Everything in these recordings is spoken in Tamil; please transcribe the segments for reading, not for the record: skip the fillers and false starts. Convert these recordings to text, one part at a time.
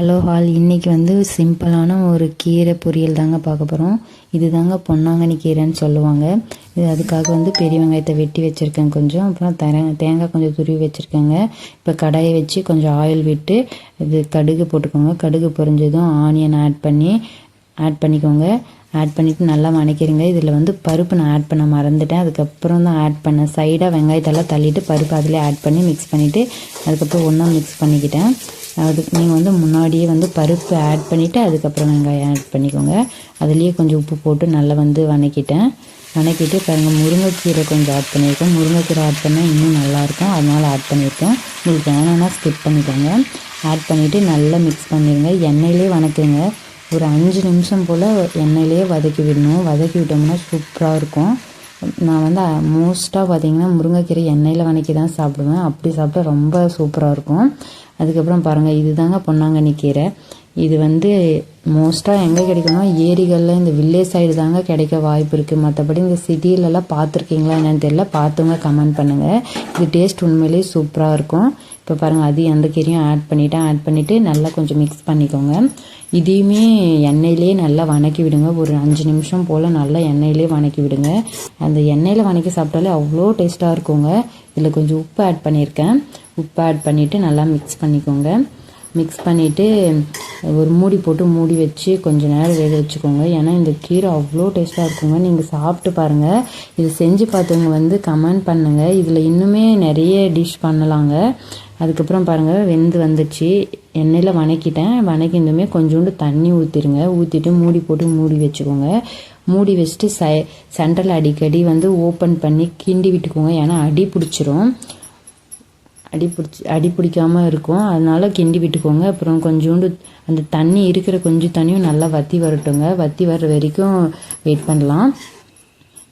ஹலோ ஹால், இன்றைக்கி வந்து சிம்பிளான ஒரு கீரை பொரியல் தாங்க பார்க்க போகிறோம். இது தாங்க பொன்னாங்கண்ணி கீரைன்னு சொல்லுவாங்க. இது அதுக்காக வந்து பெரிய வெங்காயத்தை வெட்டி வச்சுருக்கேன் கொஞ்சம், அப்புறம் தேங்காய் கொஞ்சம் துருவி வச்சுருக்கேங்க. இப்போ கடாயை வச்சு கொஞ்சம் ஆயில் விட்டு இது கடுகு போட்டுக்கோங்க. கடுகு பொரிஞ்சதும் ஆனியன் ஆட் பண்ணிக்கோங்க. ஆட் பண்ணிவிட்டு நல்லா வணக்கிறீங்க. இதில் வந்து பருப்பு நான் ஆட் பண்ண மறந்துட்டேன், அதுக்கப்புறம் தான் ஆட் பண்ணேன். சைடாக வெங்காயத்தெல்லாம் தள்ளிட்டு பருப்பு அதிலே ஆட் பண்ணி மிக்ஸ் பண்ணிவிட்டு அதுக்கப்புறம் ஒன்றா மிக்ஸ் பண்ணிக்கிட்டேன். அதுக்கு நீங்கள் வந்து முன்னாடியே வந்து பருப்பு ஆட் பண்ணிவிட்டு அதுக்கப்புறம் வெங்காயம் ஆட் பண்ணிக்கோங்க. அதுலேயே கொஞ்சம் உப்பு போட்டு நல்லா வந்து வணக்கிட்டு பாருங்கள், முருங்கைக்கீரை கொஞ்சம் ஆட் பண்ணியிருக்கேன். முருங்கைக்கீரை ஆட் பண்ணால் இன்னும் நல்லாயிருக்கும், அதனால் ஆட் பண்ணியிருக்கேன். உங்களுக்கு வேணும்னா ஸ்கிப் பண்ணிக்கோங்க. ஆட் பண்ணிவிட்டு நல்லா மிக்ஸ் பண்ணிடுங்க. எண்ணெயிலே வணக்குங்க. ஒரு 5 நிமிஷம் போல் எண்ணெயிலே வதக்கி விடணும். வதக்கி விட்டோம்னா சூப்பராக இருக்கும். நான் வந்து மோஸ்ட்டாக பார்த்திங்கன்னா முருங்கைக்கீரை எண்ணெயில் வதக்கி தான் சாப்பிடுவேன். அப்படி சாப்பிட்டா ரொம்ப சூப்பராக இருக்கும். அதுக்கப்புறம் பாருங்கள், இது தாங்க பொன்னாங்கண்ணி கீரை. இது வந்து மோஸ்ட்டாக எங்கே கிடைக்கணும், ஏரிகளில் இந்த வில்லேஜ் சைடு தாங்க கிடைக்க வாய்ப்பு இருக்குது. மற்றபடி இந்த சிட்டிலெலாம் பார்த்துருக்கீங்களா என்னென்னு தெரியல, பார்த்தவங்க கமெண்ட் பண்ணுங்கள். இது டேஸ்ட் உண்மையிலேயே சூப்பராக இருக்கும். இப்போ பாருங்கள், அதையும் அந்த கீரையும் ஆட் பண்ணிவிட்டு நல்லா கொஞ்சம் மிக்ஸ் பண்ணிக்கோங்க. இதையுமே எண்ணெயிலே நல்லா வணக்கி விடுங்க. ஒரு 5 நிமிஷம் போல் நல்லா எண்ணெயிலே வணக்கி விடுங்க. அந்த எண்ணெயில் வணக்கி சாப்பிட்டாலே அவ்வளோ டேஸ்ட்டாக இருக்குங்க. இதில் கொஞ்சம் உப்பு ஆட் பண்ணியிருக்கேன். உப்பு ஆட் பண்ணிவிட்டு நல்லா மிக்ஸ் பண்ணிக்கோங்க. மிக்ஸ் பண்ணிவிட்டு ஒரு மூடி போட்டு மூடி வச்சு கொஞ்சம் நேரம் வேக வச்சுக்கோங்க. ஏன்னா இந்த கீரை அவ்வளோ டேஸ்ட்டாக இருக்குங்க. நீங்கள் சாப்பிட்டு பாருங்கள். இது செஞ்சு பார்த்தவங்க வந்து கமெண்ட் பண்ணுங்கள். இதில் இன்னுமே நிறைய டிஷ் பண்ணலாங்க. அதுக்கப்புறம் பாருங்கள், வெந்து வந்துடுச்சு. எண்ணெயில் வணக்கிட்டுமே கொஞ்சோண்டு தண்ணி ஊற்றிட்டு மூடி போட்டு மூடி வச்சுக்கோங்க. மூடி வச்சுட்டு சென்டரில் அடிக்கடி வந்து ஓப்பன் பண்ணி கிண்டி விட்டுக்கோங்க. ஏன்னா அடி பிடிக்காமல் இருக்கும், அதனால் கிண்டி விட்டுக்கோங்க. அப்புறம் கொஞ்சோண்டு அந்த தண்ணி இருக்கிற கொஞ்சம் தண்ணியும் நல்லா வற்றி வரட்டுங்க. வற்றி வர்ற வரைக்கும் வெயிட் பண்ணலாம்.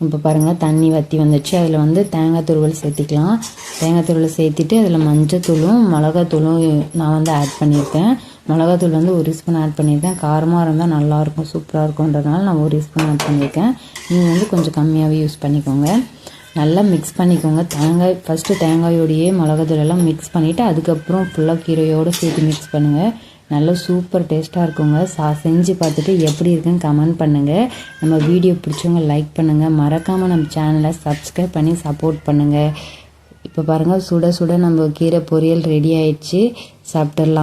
இப்போ பாருங்கள், தண்ணி வற்றி வந்துச்சு. அதில் வந்து தேங்காய் துருவல் சேர்த்திக்கலாம். தேங்காய் துருவல் சேர்த்திட்டு அதில் மஞ்சத்தூளும் மிளகாத்தூளும் நான் வந்து ஆட் பண்ணியிருக்கேன். மிளகாத்தூள் வந்து 1 ஸ்பூன் ஆட் பண்ணியிருக்கேன். காரமாக இருந்தால் நல்லாயிருக்கும், சூப்பராக இருக்கும்ன்றதுனால நான் 1 ஸ்பூன் ஆட் பண்ணியிருக்கேன். நீங்கள் வந்து கொஞ்சம் கம்மியாகவே யூஸ் பண்ணிக்கோங்க. நல்லா மிக்ஸ் பண்ணிக்கோங்க. ஃபஸ்ட்டு தேங்காயோடையே மிளகாத்தூள் எல்லாம் மிக்ஸ் பண்ணிவிட்டு அதுக்கப்புறம் ஃபுல்லாக கீரையோடு சேர்த்து மிக்ஸ் பண்ணுங்கள். நல்லா சூப்பர் டேஸ்ட்டாக இருக்குங்க. செஞ்சு பார்த்துட்டு எப்படி இருக்குன்னு கமெண்ட் பண்ணுங்கள். நம்ம வீடியோ பிடிச்சவங்க லைக் பண்ணுங்கள். மறக்காமல் நம்ம சேனலை சப்ஸ்கிரைப் பண்ணி சப்போர்ட் பண்ணுங்கள். இப்போ பாருங்கள், சுட சுட நம்ம கீரை பொரியல் ரெடி ஆயிடுச்சு. சாப்பிட்டுடலாம்.